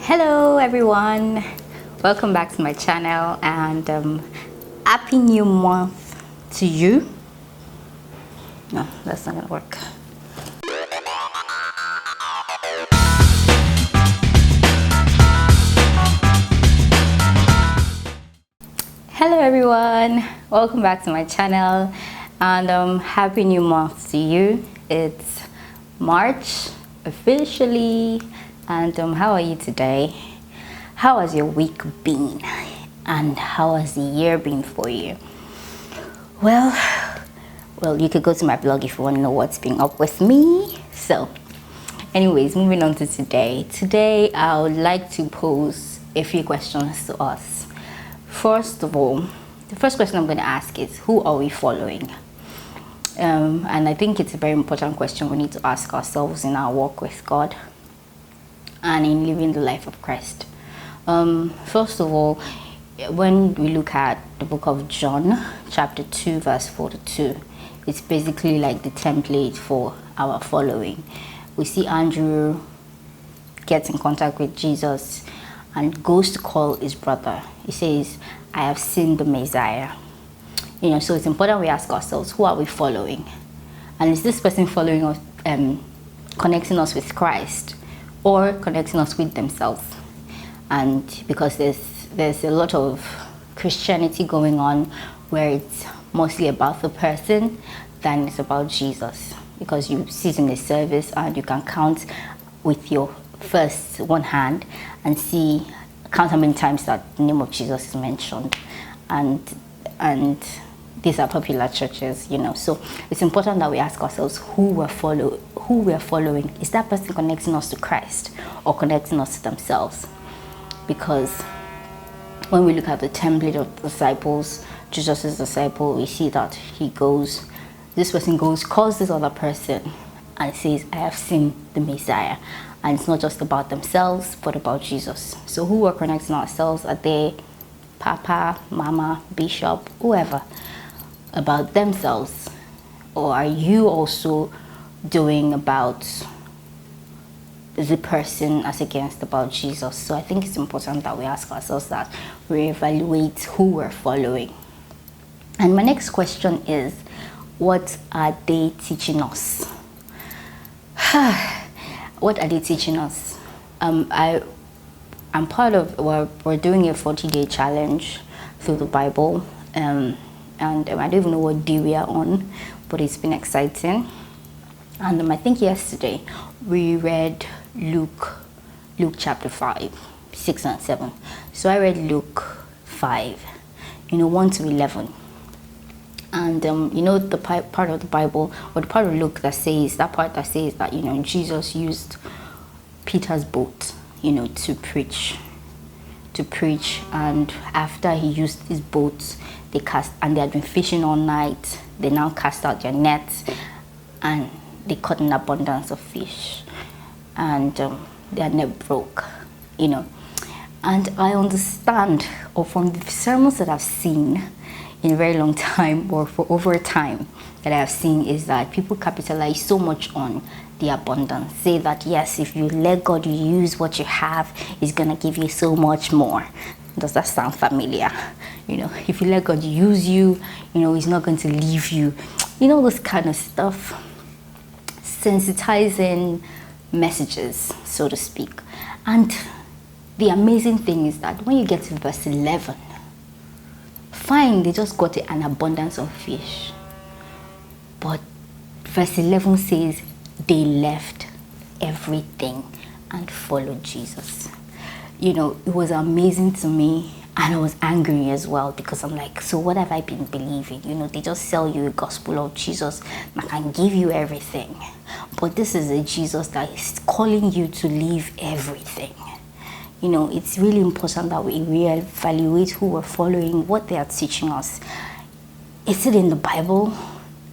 Hello everyone, welcome back to my channel and happy new month to you. No, that's not gonna work. Hello everyone, welcome back to my channel and happy new month to you. It's March officially. And how are you today? How has your week been? And how has the year been for you? Well, you could go to my blog if you want to know what's been up with me. So, anyways, moving on to today. Today, I would like to pose a few questions to us. First of all, the first question I'm going to ask is, who are we following? And I think it's a very important question we need to ask ourselves in our walk with God and in living the life of Christ. First of all, when we look at the book of John, chapter 2, verse 42, it's basically like the template for our following. We see Andrew gets in contact with Jesus and goes to call his brother. He says, I have seen the Messiah. So it's important we ask ourselves, who are we following? And is this person following us, connecting us with Christ, or connecting us with themselves? And because there's a lot of Christianity going on where it's mostly about the person than it's about Jesus, because you sit in a service and you can count with your first one hand and count how many times that the name of Jesus is mentioned, and these are popular churches, so it's important that we ask ourselves who we're following. Is that person connecting us to Christ or connecting us to themselves? Because when we look at the template of disciples, Jesus' disciple, we see that this person calls this other person and says, I have seen the Messiah. And it's not just about themselves, but about Jesus. So who we're connecting ourselves? Are they Papa, Mama, Bishop, whoever? About themselves? Or are you also doing about the person as against about Jesus? So I think it's important that we ask ourselves that, we evaluate who we're following. And my next question is, what are they teaching us? What are they teaching us? I'm part of, we're doing a 40-day challenge through the Bible, and I don't even know what day we are on, but it's been exciting. And I think yesterday we read Luke chapter 5, 6 and 7. So I read Luke 5, 1 to 11. And the part of the Bible, or the part of Luke that says that Jesus used Peter's boat, to preach. And after he used his boat, they had been fishing all night. They now cast out their nets and they caught an abundance of fish, and their net broke, And I understand, or from the sermons that I've seen in a very long time, or for over a time that I have seen, is that people capitalize so much on the abundance. Say that, yes, if you let God use what you have, He's gonna give you so much more. Does that sound familiar? If you let God use you, He's not going to leave you. This kind of stuff. Sensitizing messages, so to speak. And the amazing thing is that when you get to verse 11, fine, they just got an abundance of fish. But verse 11 says they left everything and followed Jesus. It was amazing to me, and I was angry as well, because I'm like, so what have I been believing? They just sell you a gospel of Jesus that can give you everything. But this is a Jesus that is calling you to leave everything. It's really important that we reevaluate who we're following, what they are teaching us. Is it in the Bible?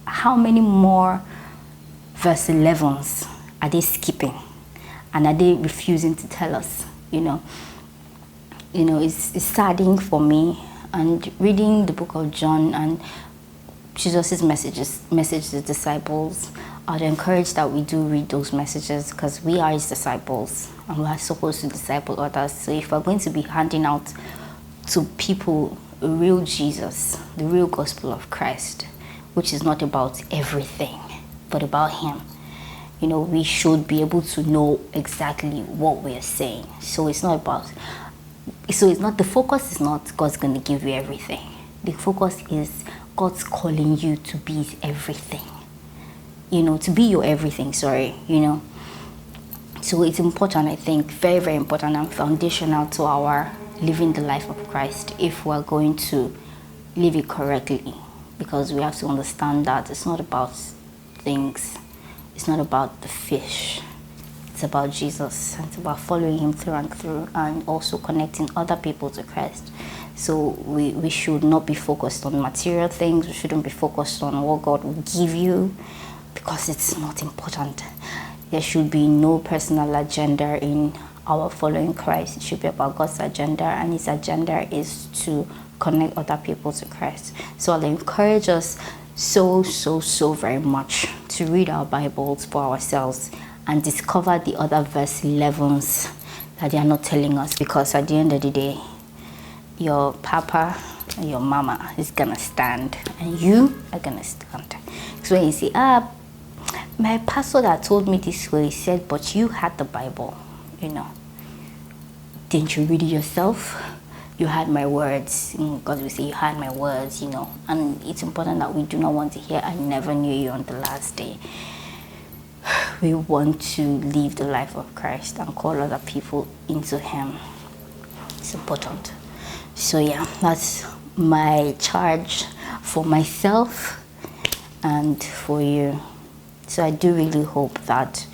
How many more verse 11s are they skipping? And are they refusing to tell us? It's saddening for me. And reading the book of John and Jesus' message to the disciples, I'd encourage that we do read those messages, because we are his disciples and we are supposed to disciple others. So if we're going to be handing out to people a real Jesus, the real gospel of Christ, which is not about everything but about him, we should be able to know exactly what we're saying. So the focus is not God's going to give you everything. The focus is God's calling you to be everything. To be your everything, So it's important, I think, very, very important and foundational to our living the life of Christ if we're going to live it correctly. Because we have to understand that it's not about things. It's not about the fish. It's about Jesus. It's about following him through and through, and also connecting other people to Christ. So we should not be focused on material things. We shouldn't be focused on what God will give you, because it's not important. There should be no personal agenda in our following Christ. It should be about God's agenda, and his agenda is to connect other people to Christ. So I'll encourage us so very much to read our Bibles for ourselves and discover the other verse 11s that they are not telling us, because at the end of the day, your papa and your mama is gonna stand and you are gonna stand. So when you say, my pastor that told me this way said, but you had the Bible, didn't you read it yourself? You had my words. God will say, you had my words, and it's important that we do not want to hear, I never knew you on the last day. We want to live the life of Christ and call other people into him. It's important. So yeah, that's my charge for myself and for you. So I do really hope that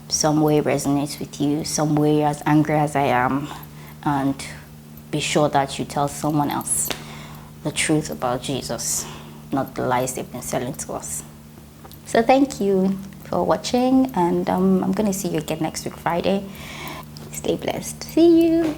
some way resonates with you, some way, as angry as I am, and be sure that you tell someone else the truth about Jesus, not the lies they've been selling to us. So thank you for watching, and I'm going to see you again next week, Friday. Stay blessed. See you.